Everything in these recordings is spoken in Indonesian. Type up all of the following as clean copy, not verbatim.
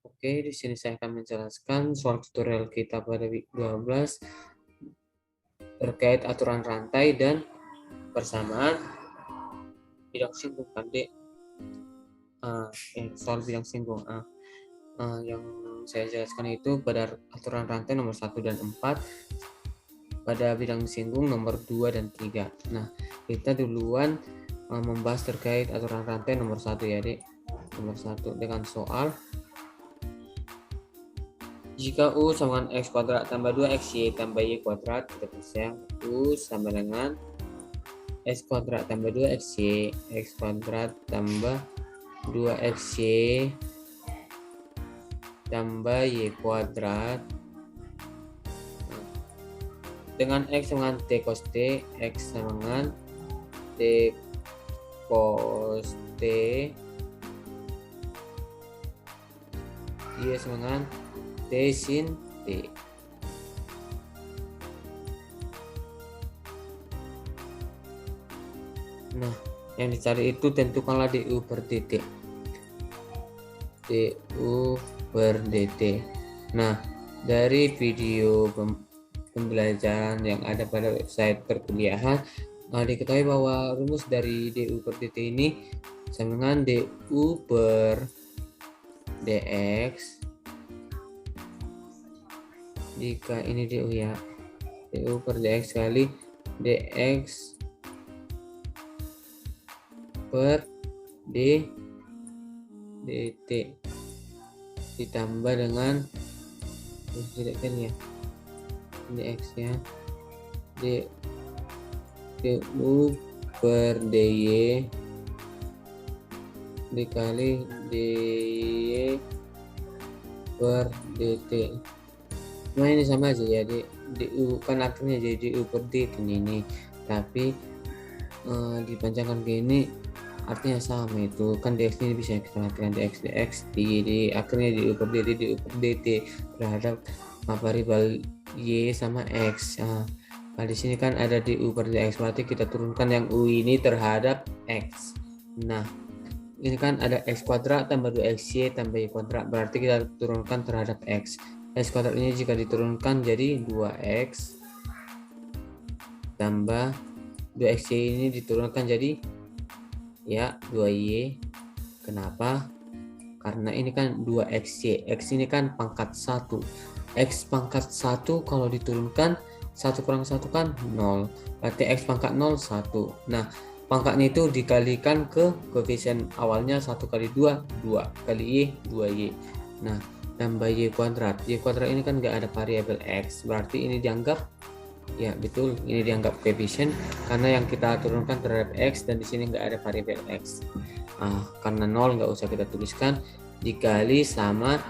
Oke, di sini saya akan menjelaskan soal tutorial kita pada week 12 terkait aturan rantai dan persamaan bidang singgung kan, Dek? Soal bidang singgung. Yang saya jelaskan itu pada aturan rantai nomor 1 dan 4, pada bidang singgung nomor 2 dan 3. Nah, kita duluan membahas terkait aturan rantai nomor 1 ya, Dek. Nomor 1 dengan soal jika U sama dengan X kuadrat tambah 2XY tambah Y kuadrat, kita tulis ya, U sama dengan X kuadrat tambah 2XY, X kuadrat tambah 2XY tambah Y kuadrat dengan X sama dengan T cos T, X sama dengan T cos T, Y sama dengan T sin T. Nah, yang dicari itu tentukanlah DU per dt. DU per dt. Nah, dari video pembelajaran yang ada pada website perkuliahan, diketahui bahwa rumus dari DU per dt ini sama dengan DU per dx. Jika ini DU ya, DU per dx kali dx per dt ditambah dengan tidak kan ya, dx ya, du per dy dikali dy per dt. Nah, ini sama aja ya, du kan akhirnya jadi du per dt ini, tapi dipanjangkan ke ini artinya sama, itu kan dx ini bisa kita artikan dx di akhirnya du per dt terhadap variabel y sama x. Nah, di sini kan ada du per dx, berarti kita turunkan yang u ini terhadap x. Nah, ini kan ada x kuadrat tambah 2xy tambah y kuadrat, berarti kita turunkan terhadap x. X kuadrat ini jika diturunkan jadi 2x tambah 2xy ini diturunkan jadi ya 2y. Kenapa? Karena ini kan 2xy, x ini kan pangkat 1. X pangkat 1 kalau diturunkan 1 kurang 1 kan 0, berarti x pangkat 0 1. Nah, pangkatnya itu dikalikan ke koefisien awalnya 1 kali 2 2 kali y 2y. Nah, tambah y kuadrat. Y kuadrat ini kan nggak ada variabel x, berarti ini dianggap ya betul, ini dianggap koefisien karena yang kita turunkan terhadap x dan di sini nggak ada variabel x. Karena 0 nggak usah kita tuliskan, dikali sama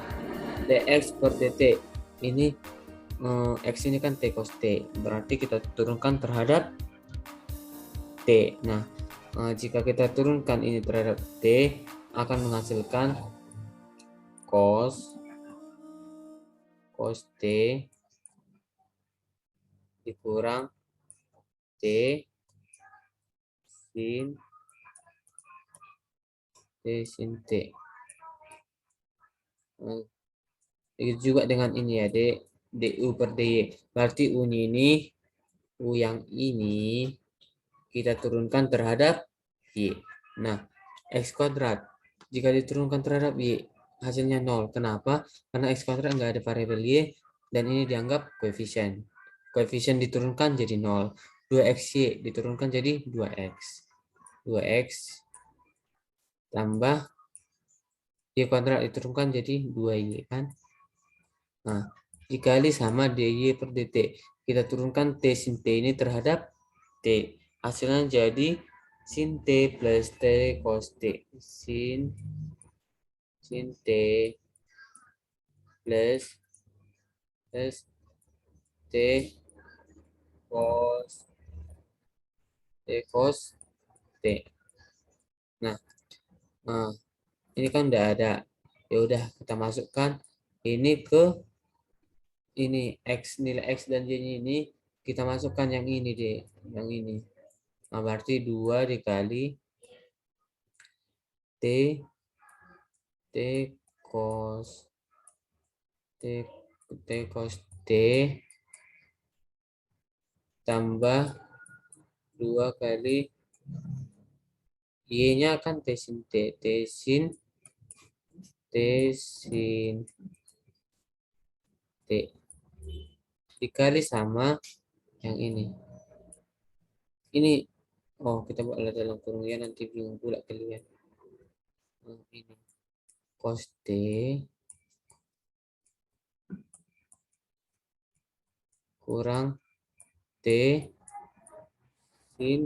dx per dt. Ini x ini kan t cos t, berarti kita turunkan terhadap t. Nah, jika kita turunkan ini terhadap t akan menghasilkan cos t dikurang t sin t. Begitu juga dengan ini ya, du per dy, berarti u ini, u yang ini kita turunkan terhadap y. Nah, x kuadrat jika diturunkan terhadap y hasilnya 0. Kenapa? Karena x kuadrat nggak ada variabel y dan ini dianggap koefisien. Koefisien diturunkan jadi 0. 2xy diturunkan jadi 2x. 2x tambah y kuadrat diturunkan jadi 2y kan. Nah, dikali sama dy per dt. Kita turunkan t sin t ini terhadap t. Hasilnya jadi sin t plus t cos t. Sin t plus t cos t. Nah, ini kan udah ada. Ya udah, kita masukkan ini ke ini x, nilai x dan y ini kita masukkan yang ini deh, yang ini. Nah, berarti 2 dikali t cos T cos T tambah 2 kali Y-nya kan T sin T. T sin T dikali sama yang ini. Ini, oh kita buat dalam kurung ya, nanti bingung pula kalian. Ini cos T kurang T sin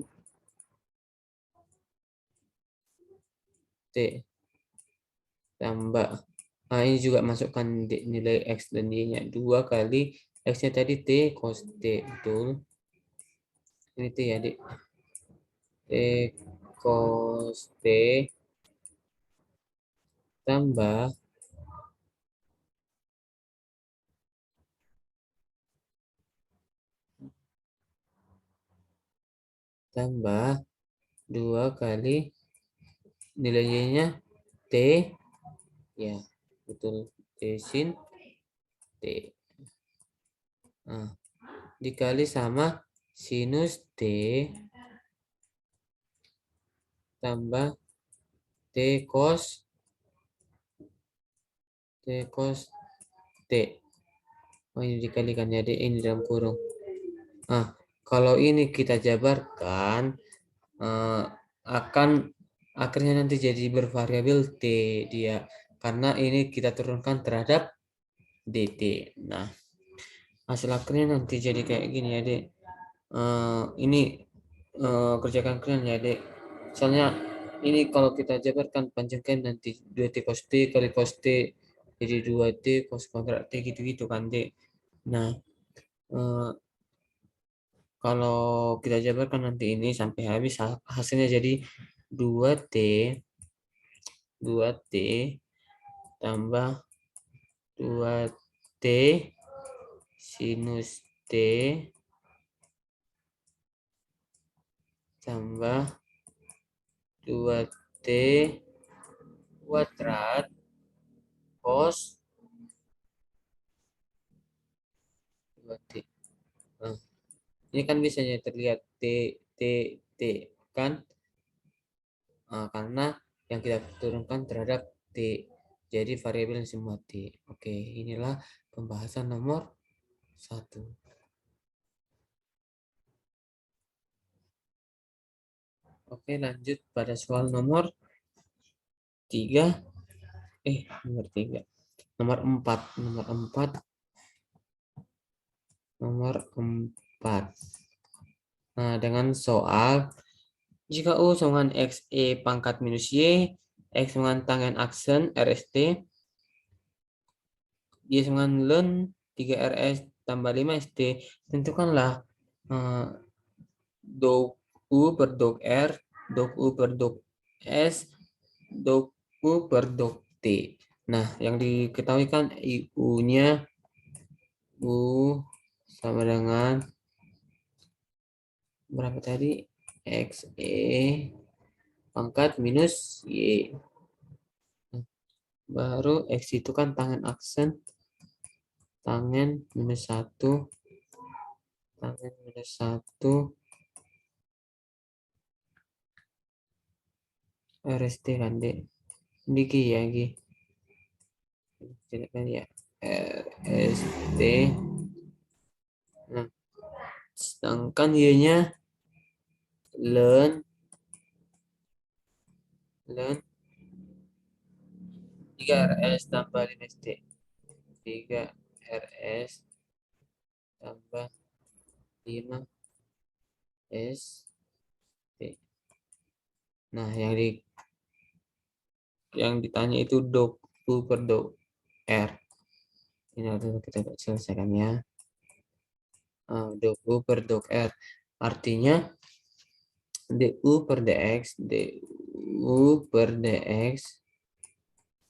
T tambah, nah ini juga masukkan nilai X dan Y-nya 2 kali X-nya tadi T cos T, betul. Ini T ya, Dik. T cos T tambah 2 kali nilai Y-nya T, ya betul, T sin T. Nah, dikali sama sinus T tambah T cos T. Oh, ini dikalikan ya, Dek, ini dalam kurung. Nah, kalau ini kita jabarkan akan akhirnya nanti jadi bervariabel T dia, karena ini kita turunkan terhadap DT. Nah, hasil akhirnya nanti jadi kayak gini ya, Dek. Ini kerjakan kalian ya, Dek. Soalnya ini kalau kita jabarkan panjangkan nanti 2T cos T kali cos T jadi 2T cos kuadrat T gitu-gitu kan, Dek. Nah, kalau kita jabarkan nanti ini sampai habis hasilnya jadi 2T tambah 2T sinus T tambah 2T kuadrat cos 2T. Nah, ini kan biasanya terlihat T, T, T kan, karena yang kita turunkan terhadap T. Jadi variabel semua T. Oke, inilah pembahasan nomor 1. Oke, lanjut pada soal nomor 3. Nomor 3. Nomor 4. Nomor 4. Nah, dengan soal jika U sama dengan XE pangkat minus Y, X sama dengan tangen aksen RST, Y sama dengan ln 3RS tambah 5ST, tentukanlah dog U per dog R, dog U per dog S, dog U per dog T. Nah, yang diketahui kan U-nya U sama dengan berapa tadi? XE pangkat minus Y. Baru X itu kan tangen aksen, tangen minus 1, RST kan, Dek. Diki ya, Gi. Tidak kan ya. RST. Nah, sedangkan Y-nya ln 3RS tambah 5ST. 3RS tambah 5ST. Nah, yang ditanya itu dog U per dog R. Ini harus kita selesaikan ya. Dog U per dog R. Artinya du per dx,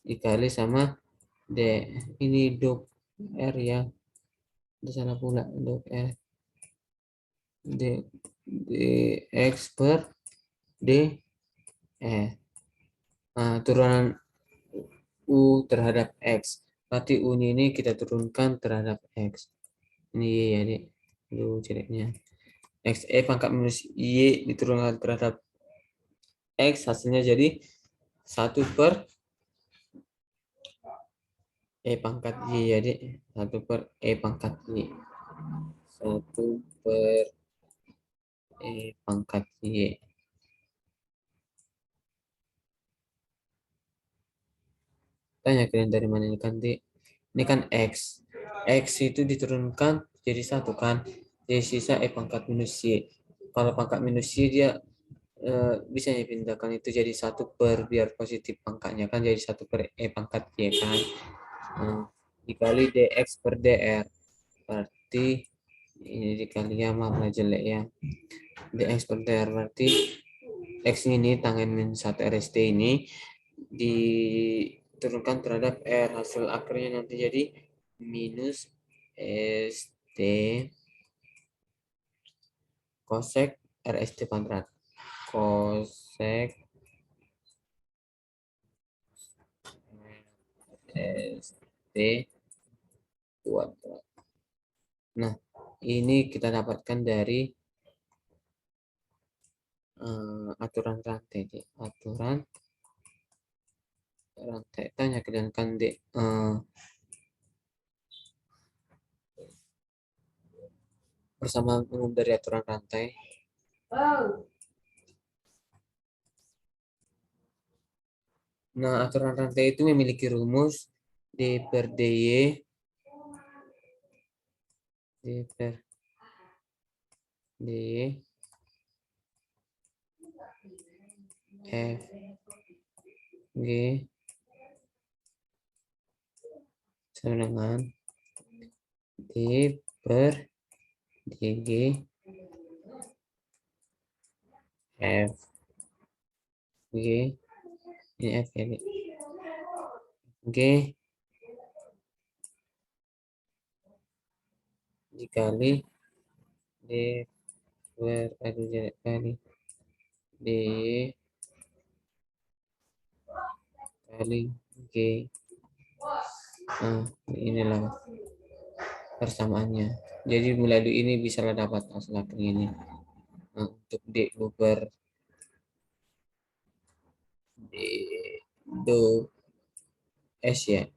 dikali sama d. Ini dog R ya. Di sana pula dog R. Dx per d. Nah, turunan U terhadap X. Berarti U ini kita turunkan terhadap X. Ini Y ya, Dek. Dulu jeleknya. XE pangkat minus Y diturunkan terhadap X, hasilnya jadi 1/E pangkat Y ya, Dek. 1/E pangkat Y. 1/E pangkat Y. Tanya kalian dari mana ini kan, Dek? Ini kan X. X itu diturunkan jadi 1 kan. Jadi sisa E pangkat minus Y. Kalau pangkat minus Y dia bisa dipindahkan itu jadi 1 biar positif pangkatnya kan jadi 1/E pangkat Y kan. Dikali dx per dr. Berarti ini dikali ya, maaf jelek ya. Dx per dr berarti X ini tangen min 1 RST ini diturunkan terhadap R. Hasil akhirnya nanti jadi minus ST kosek RST kuadrat. Kosek ST kuadrat. Nah, ini kita dapatkan dari aturan rantai. Aturan rantai. Tanya kalian kan, Dek, persamaan umum dari aturan rantai. Nah, aturan rantai itu memiliki rumus D per DY D per DY F G sama dengan D per DG F G, ini F ya, G dikali D per kali D kali G. Nah, inilah persamaannya. Jadi melalui ini bisa dapat hasil akhirnya ini. Nah, untuk DU per DU S ya.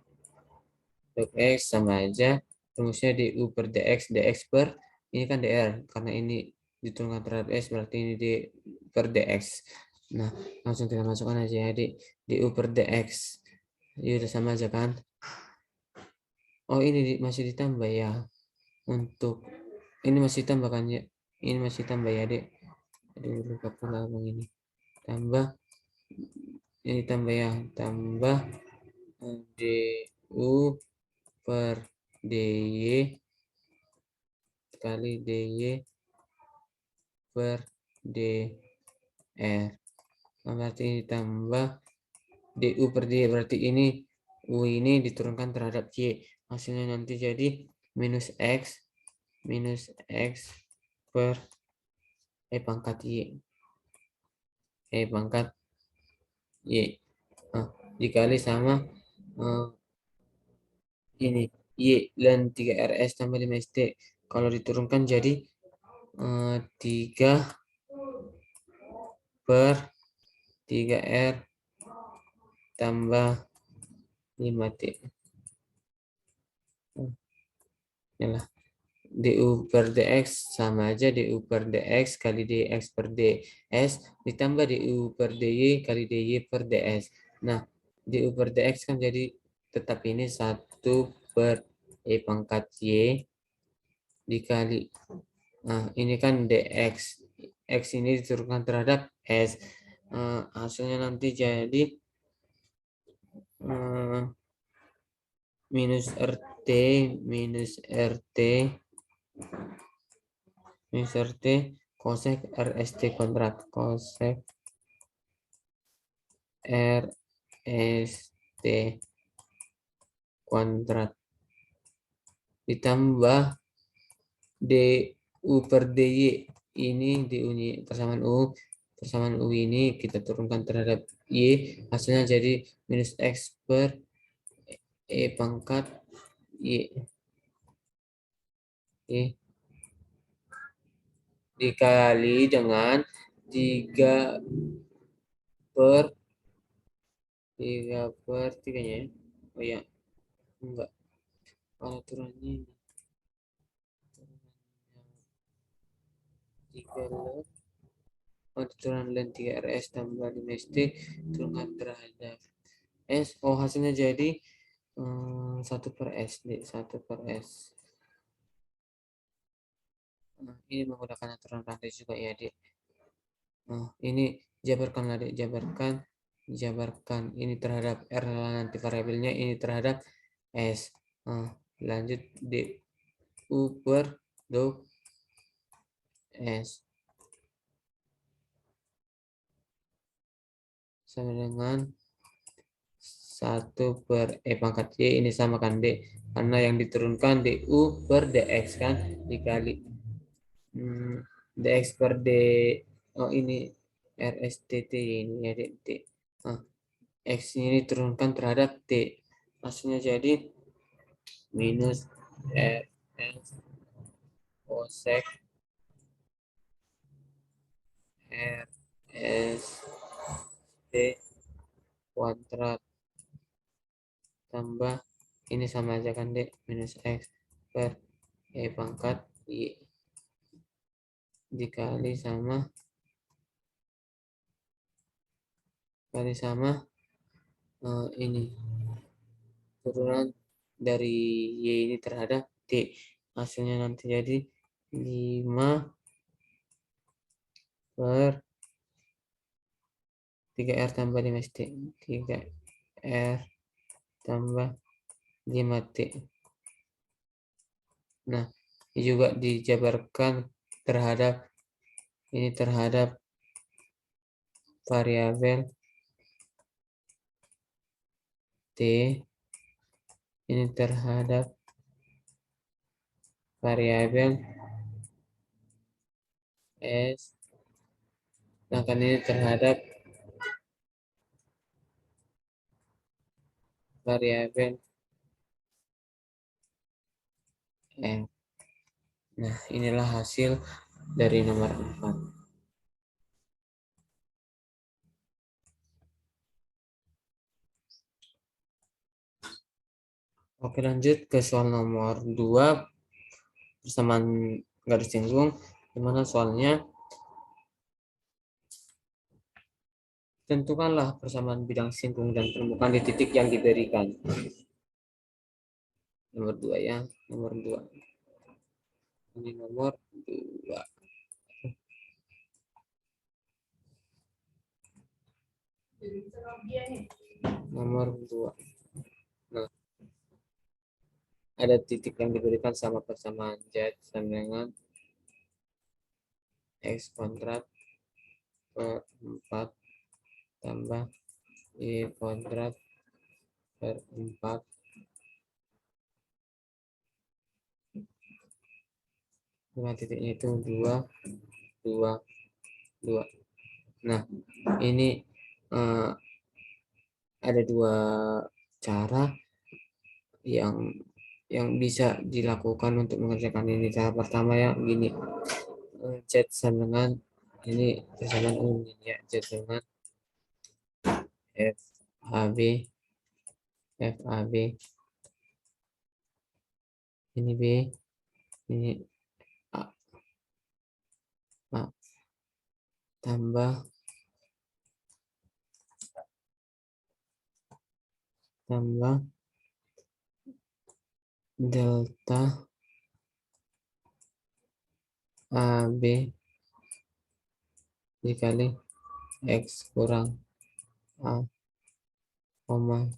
Untuk X sama aja. Rumusnya DU per DX. DX per, ini kan DR. Karena ini diturunkan terhadap S, berarti ini D per DX. Nah, langsung kita masukkan aja ya. DU per DX. Ini udah sama aja kan. Oh, ini masih ditambah ya. Untuk ini masih tambahkannya. Ini masih tambah ya, Dek. Aduh, lupa pula abang ini. Tambah. Ini tambah ya. Tambah DU per DY kali DY per DR. Nah, berarti ini tambah DU per DY. Berarti ini U ini diturunkan terhadap Y. Hasilnya nanti jadi minus X per E pangkat Y. E pangkat Y. Nah, dikali sama ini Y dan 3RS tambah 5ST. Kalau diturunkan jadi 3 per 3R tambah 5T. Inilah DU per DX sama aja DU per DX kali DX per DS ditambah DU per DY kali DY per DS. Nah, DU per DX kan jadi tetap ini 1/E pangkat Y dikali. Nah, ini kan DX. X ini diturunkan terhadap S. Hasilnya nanti jadi minus RT kosek RST kuadrat kosek RST kuadrat ditambah DU per DY. Ini DU ini persamaan U ini kita turunkan terhadap Y, hasilnya jadi minus X per E pangkat Y dikali dengan 3 per 3 ya. Oh ya, enggak. Aturannya ini. 3 aturan dan 3RS tambah 5ST turunkan terhadap S. Oh, hasilnya jadi 1 per S. 1 per S. Nah, ini menggunakan aturan rantai juga ya, Dik. Nah, ini jabarkanlah, Dik. Jabarkan. Ini terhadap R nanti variabelnya, ini terhadap S. Nah, lanjut D. U per do S. Sama dengan 1 per E pangkat Y, ini samakan D. Karena yang diturunkan DU per DX kan, dikali DX per D. Oh, ini RSTT ini ya, D. Nah, X ini diturunkan terhadap T. Hasilnya jadi minus RS cosec RS T kuadrat tambah ini sama aja kan, Dek, minus X per E pangkat Y dikali sama ini turunan dari Y ini terhadap T. Hasilnya nanti jadi 5 per 3R tambah 5T. 3R tambah 5T. Nah, ini juga dijabarkan terhadap variabel T, ini terhadap variabel S, sedangkan ini terhadap variabel M. Nah, inilah hasil dari nomor 4. Oke, lanjut ke soal nomor 2, persamaan garis singgung, dimana soalnya tentukanlah persamaan bidang singgung dan permukaan di titik yang diberikan. Nomor 2 ya, nomor 2. Ini nomor 2. Nomor 2. Nah, ada titik yang diberikan sama persamaan Z sama dengan X kuadrat per 4 tambah Y kuadrat per 4. Nah, titiknya itu 2, 2, 2. Nah, ini ada 2 cara yang bisa dilakukan untuk mengerjakan ini. Cara pertama ya gini, Z sama dengan ini persamaan ini ya, Z dengan FAB ini B, ini A, A tambah delta AB dikali X kurang A,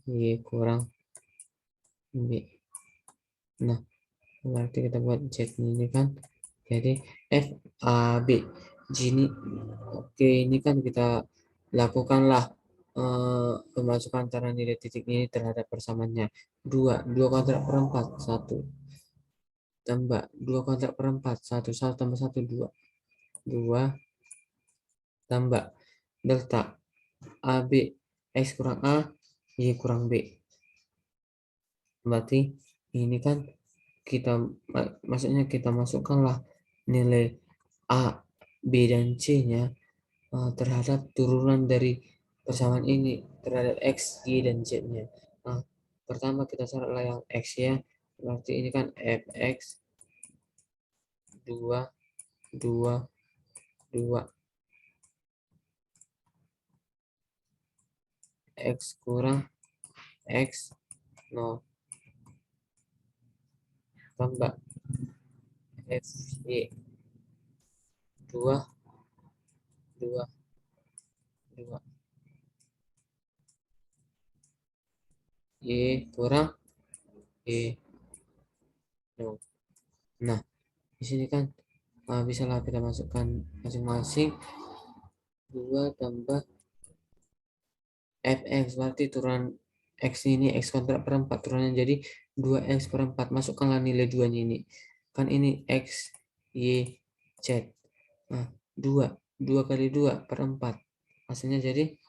Y kurang B. Nah, berarti kita buat Z ini kan jadi FAB gini. Oke, ini kan kita lakukanlah pemasukan antara nilai titik ini terhadap persamaannya. 2 kuadrat per 4 1 tambah 2 kuadrat per 4 1 1 tambah 1 2 2 tambah delta AB X kurang A Y kurang B. Berarti ini kan kita maksudnya kita masukkanlah nilai A, B, dan C-nya terhadap turunan dari persamaan ini terhadap X, Y, dan Z-nya. Nah, pertama kita carilah yang X ya. Berarti ini kan fx 2, 2, 2. X kurang X 0 tambah FY 2, 2, 2. Y kurang Y 0. Nah, di sini kan bisalah kita masukkan masing-masing 2 tambah fx, berarti turunan x ini x kuadrat per 4 turunannya jadi 2x per 4. Masukkanlah nilai 2 nya ini. Kan ini x, y, z. Nah, 2. 2 kali 2 per 4. Hasilnya jadi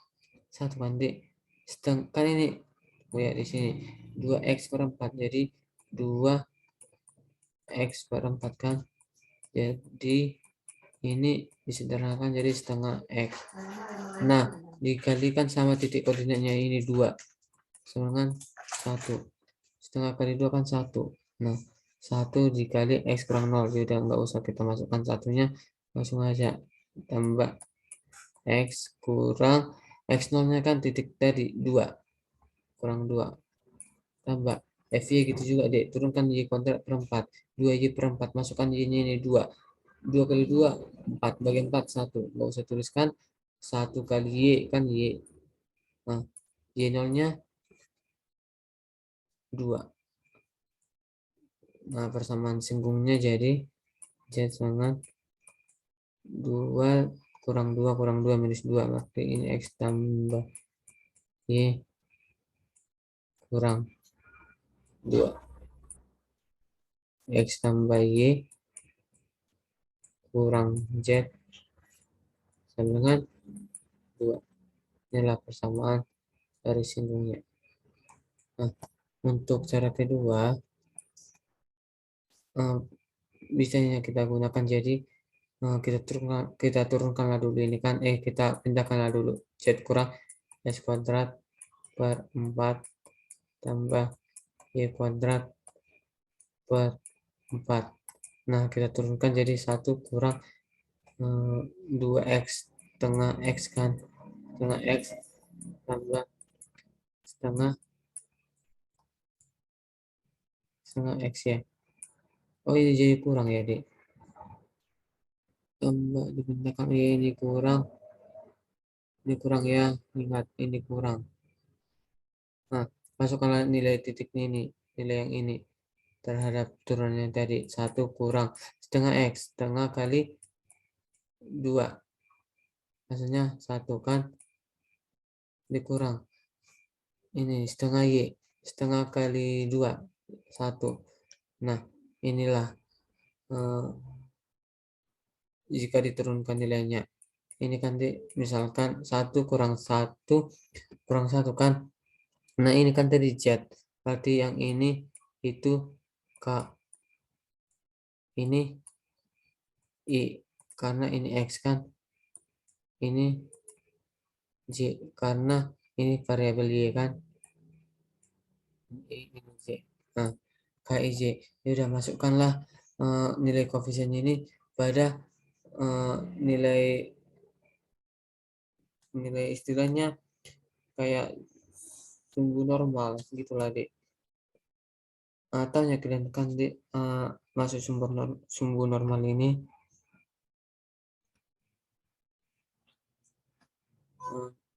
1 banding setengah. Kan ini, oh ya di sini 2x per 4. Jadi 2x per 4 kan. Jadi ini disederhanakan jadi setengah x. Nah, dikalikan sama titik koordinatnya ini 2 sama dengan 1. Setengah kali 2 kan 1. Nah, 1 dikali x kurang 0. Jadi nggak usah kita masukkan satunya, langsung aja tambah x kurang x 0 nya kan titik tadi 2 kurang 2 tambah fy gitu juga dek, turunkan y kuadrat per 4, 2y per 4, masukkan y nya ini 2, 2 kali 2 4, bagi 4 1, nggak usah tuliskan 1 kali y kan y. Nah, y 0 nya 2. Nah, persamaan singgungnya jadi z sangat 2 kurang 2 kurang 2 minus 2, berarti ini x tambah y kurang 2, x tambah y kurang z sama dengan 2. Inilah persamaan dari singgungnya. Nah, untuk cara kedua bisanya kita gunakan, jadi kita turunkanlah dulu ini kan, kita pindahkanlah dulu z kurang s kuadrat per 4 tambah y kuadrat per 4. Nah, kita turunkan jadi 1 kurang 2x setengah x kan, setengah x tambah setengah setengah x ya. Oh, ini jadi kurang ya dek, tambah dipindahkan ya, ini kurang ya, ingat ini kurang. Nah, masukkanlah nilai titiknya ini, nilai yang ini terhadap turunannya tadi, 1 kurang setengah x, setengah kali 2 hasilnya 1 kan, dikurang ini setengah y, setengah kali 2 1. Nah, inilah jika diturunkan nilainya ini kan misalkan 1 kurang 1 kurang 1 kan. Nah, ini kan tadi z, berarti yang ini itu k, ini i, karena ini x kan, ini j karena ini variabel y kan, ini z. Nah, KIJ ya udah, masukkanlah nilai koefisiennya ini pada nilai nilai istilahnya kayak sumbu normal gitulah dek, atau ya kalian kan dek masuk sumbu normal ini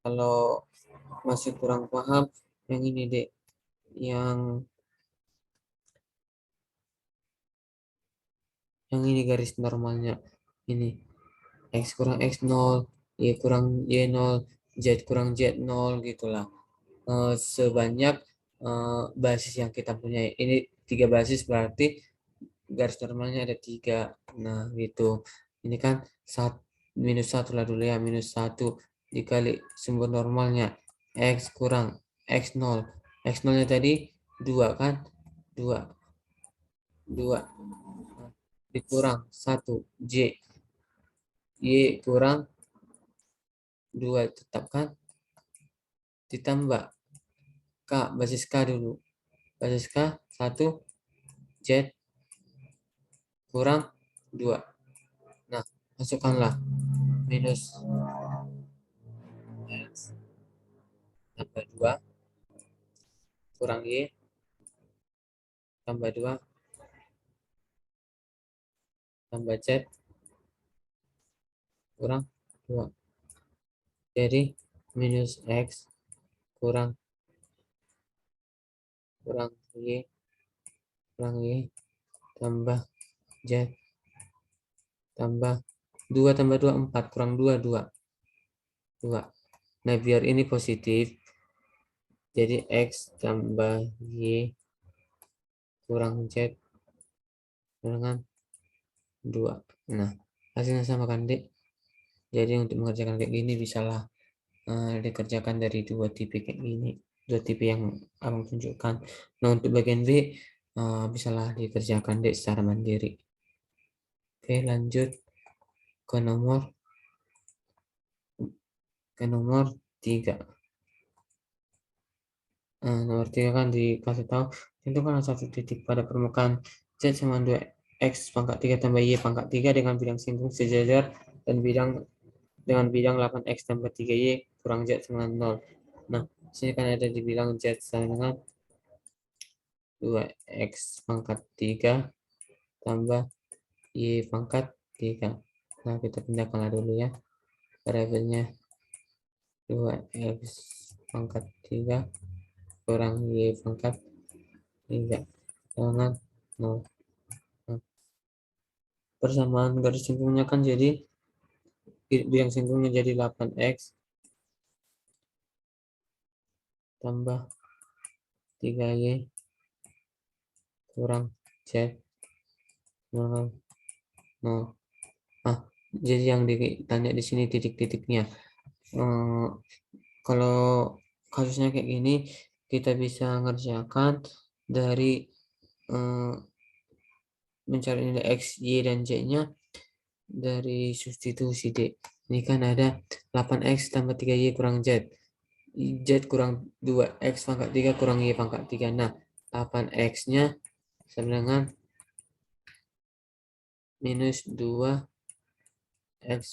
kalau masih kurang paham yang ini dek, yang ini garis normalnya ini x kurang x 0, y kurang y 0, z kurang z 0 gitulah. Sebanyak basis yang kita punya ini 3 basis, berarti garis normalnya ada 3. Nah, gitu. Ini kan minus 1 lah dulu ya, minus 1 dikali sumber normalnya x kurang x 0. X 0 nya tadi 2 kan, 2 dikurang 1 J, Y kurang 2 tetap kan, ditambah K, basis K dulu, basis K 1 Z kurang 2. Nah, masukkanlah minus X tambah 2 kurang Y tambah 2 tambah Z kurang 2. Jadi minus X kurang Y tambah Z tambah 2 tambah 2 4 kurang 2 2. Nah, biar ini positif, jadi X tambah Y kurang Z dengan 2. Nah, hasilnya sama kan, Dek? Jadi untuk mengerjakan kayak gini bisalah dikerjakan dari dua tipe kayak gini, dua tipe yang abang tunjukkan. Nah, untuk bagian B bisalah dikerjakan Dek secara mandiri. Oke, lanjut ke nomor 3. Nomor 3 kan dikasih tahu tentukan satu titik pada permukaan Z sama 2X pangkat 3 tambah Y pangkat 3 dengan bidang singgung sejajar dan dengan bidang 8X tambah 3Y kurang Z sama 0. Nah, sini kan ada dibilang Z sama dengan 2X pangkat 3 tambah Y pangkat 3. Nah, kita pindahkanlah dulu ya variabelnya. 2X pangkat 3 kurang Y pangkat 3 dengan 0. Nah, persamaan garis singgungnya kan jadi bidang singgungnya jadi 8X tambah 3Y kurang Z 0. Jadi yang ditanya di sini titik-titiknya. Kalau kasusnya kayak gini, kita bisa ngerjakan dari mencari nilai X, Y, dan Z-nya dari substitusi D. Ini kan ada 8X tambah 3Y kurang Z. Z kurang 2X pangkat 3 kurang Y pangkat 3. Nah, 8X-nya sama dengan minus 2X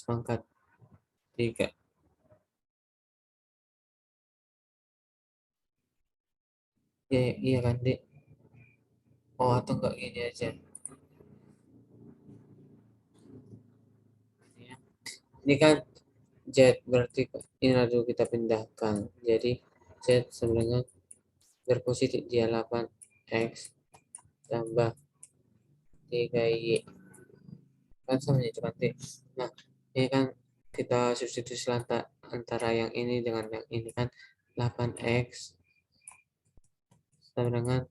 pangkat 3. Ya, iya kan, Dek? Oh, atau enggak gini aja. Ya. Ini kan Z, berarti ini dulu kita pindahkan. Jadi Z sama dengan berpositif dia 8X tambah 3Y. Kan sama itu kan, Dek? Nah, ini kan kita substitusi antara yang ini dengan yang ini kan 8X sama dengan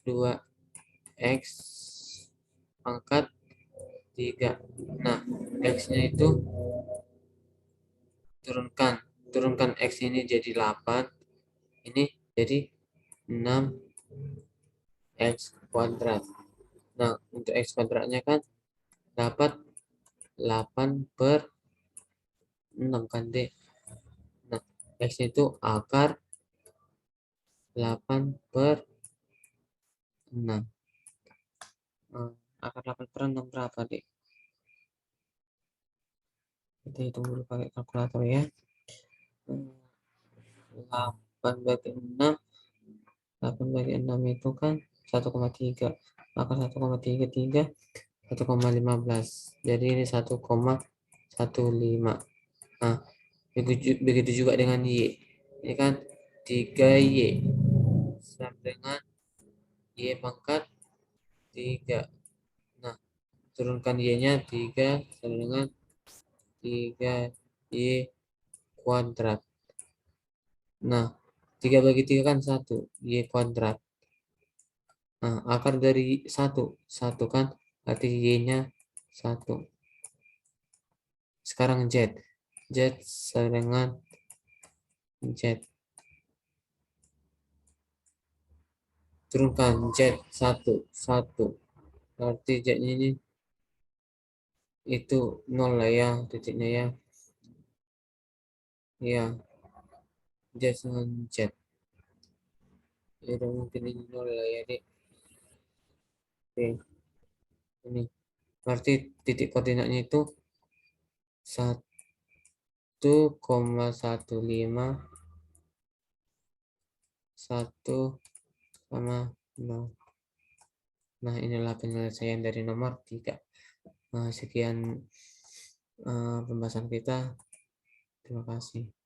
2X pangkat 3. Nah, X-nya itu turunkan X ini jadi 8, ini jadi 6X kuadrat. Nah, untuk X kuadratnya kan dapat 8/6 kan, Dek? Nah, X itu akar 8/6. Akar 8/6 berapa, Dek? Kita hitung dulu pakai kalkulator ya. 8 bagi 6, 8 bagi 6 itu kan 1,3. Maka 1,33 1,15. Jadi ini 1,15. Nah, begitu juga dengan Y. Ini kan 3Y sama dengan Y pangkat 3. Nah, turunkan Y-nya 3 sama dengan 3Y kuadrat. Nah, 3 bagi 3 kan 1, Y kuadrat. Nah, akar dari 1 kan, berarti Y-nya 1. Sekarang Z. Z sama dengan Z. turunkan Z1 berarti Z ini itu 0 lah ya titiknya ya. Ya, Z dengan Z. Ya udah mungkin ini 0 lah ya, Dek. Oke, ini. Berarti titik koordinatnya itu 1,15 1,0. Nah, inilah penyelesaian dari nomor 3. Nah, sekian pembahasan kita. Terima kasih.